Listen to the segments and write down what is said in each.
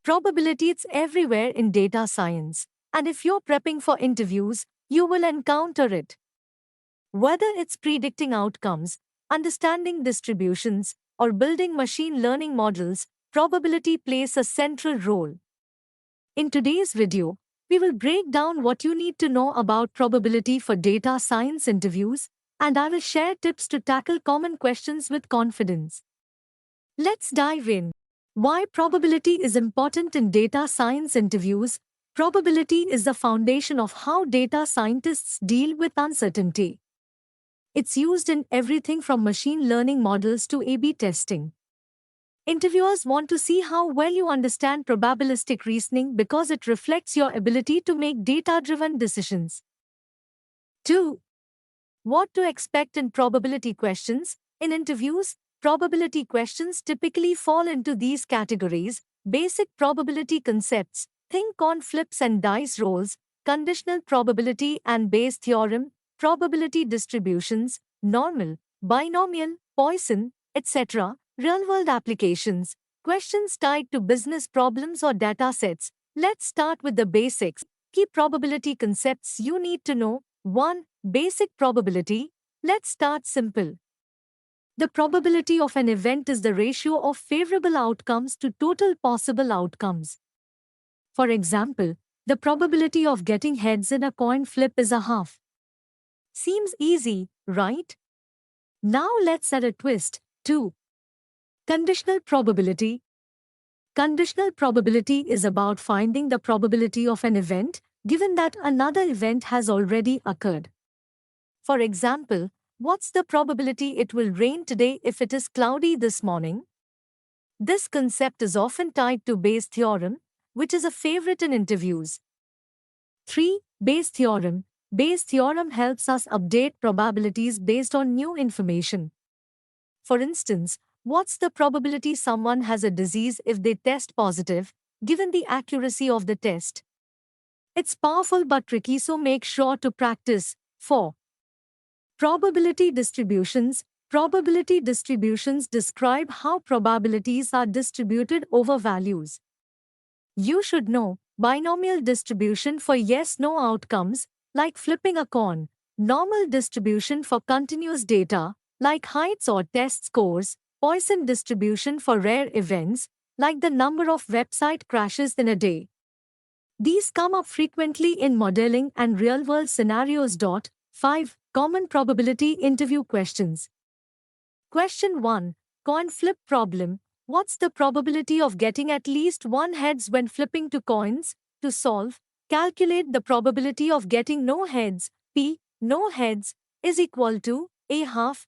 Probability it's everywhere in data science, and if you're prepping for interviews, you will encounter it. Whether it's predicting outcomes, understanding distributions, or building machine learning models, probability plays a central role. In today's video, we will break down what you need to know about probability for data science interviews, and I will share tips to tackle common questions with confidence. Let's dive in. Why probability is important in data science interviews. Probability is the foundation of how data scientists deal with uncertainty. It's used in everything from machine learning models to A/B testing. Interviewers want to see how well you understand probabilistic reasoning because it reflects your ability to make data-driven decisions. 2. What to expect in probability questions. In interviews, probability questions typically fall into these categories: basic probability concepts, think on flips and dice rolls, conditional probability and Bayes theorem, probability distributions, normal, binomial, Poisson, etc., real-world applications, questions tied to business problems or data sets. Let's start with the basics. Key probability concepts you need to know. 1. Basic probability. Let's start simple. The probability of an event is the ratio of favorable outcomes to total possible outcomes. For example, the probability of getting heads in a coin flip is a half. Seems easy, right? Now let's add a twist. 2. Conditional probability. Conditional probability is about finding the probability of an event, given that another event has already occurred. For example, what's the probability it will rain today if it is cloudy this morning? This concept is often tied to Bayes theorem, which is a favorite in interviews. 3. Bayes theorem. Bayes theorem helps us update probabilities based on new information. For instance, what's the probability someone has a disease if they test positive, given the accuracy of the test? It's powerful but tricky, so make sure to practice. 4. Probability distributions. Probability distributions describe how probabilities are distributed over values. You should know binomial distribution for yes-no outcomes, like flipping a coin, normal distribution for continuous data, like heights or test scores, Poisson distribution for rare events, like the number of website crashes in a day. These come up frequently in modeling and real-world scenarios. 5. Common probability interview questions. Question 1. Coin flip problem. What's the probability of getting at least one heads when flipping two coins? To solve, calculate the probability of getting no heads. P, no heads, is equal to a half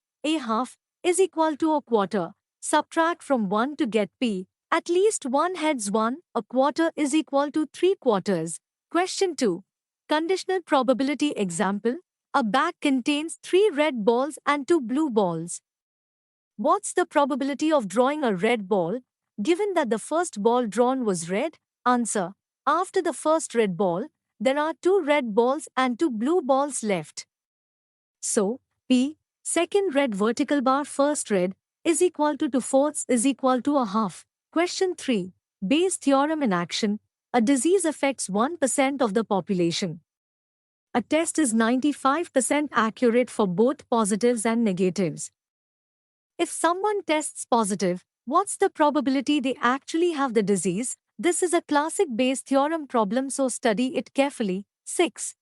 is equal to a quarter. Subtract from 1 to get P. At least one heads 1, a quarter is equal to 3 quarters. Question 2. Conditional probability example. A bag contains 3 red balls and 2 blue balls. What's the probability of drawing a red ball, given that the first ball drawn was red? Answer. After the first red ball, there are 2 red balls and 2 blue balls left. So, P, second red vertical bar first red, is equal to 2/4 is equal to a half. Question 3. Bayes theorem in action. A disease affects 1% of the population. A test is 95% accurate for both positives and negatives. If someone tests positive, what's the probability they actually have the disease? This is a classic Bayes theorem problem, so study it carefully. 6.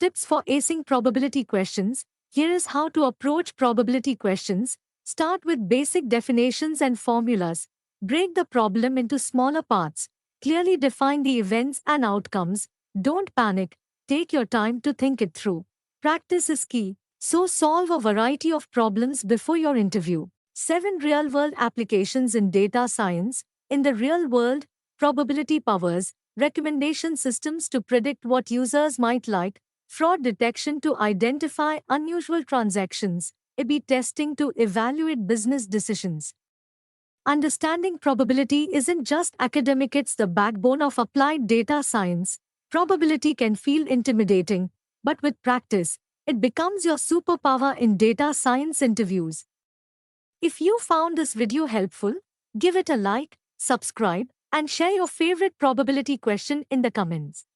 Tips for acing probability questions. Here is how to approach probability questions. Start with basic definitions and formulas. Break the problem into smaller parts. Clearly define the events and outcomes. Don't panic. Take your time to think it through. Practice is key, so solve a variety of problems before your interview. 7. Real-world applications in data science. In the real world, probability powers recommendation systems to predict what users might like, fraud detection to identify unusual transactions, A/B testing to evaluate business decisions. Understanding probability isn't just academic, it's the backbone of applied data science. Probability can feel intimidating, but with practice, it becomes your superpower in data science interviews. If you found this video helpful, give it a like, subscribe, and share your favorite probability question in the comments.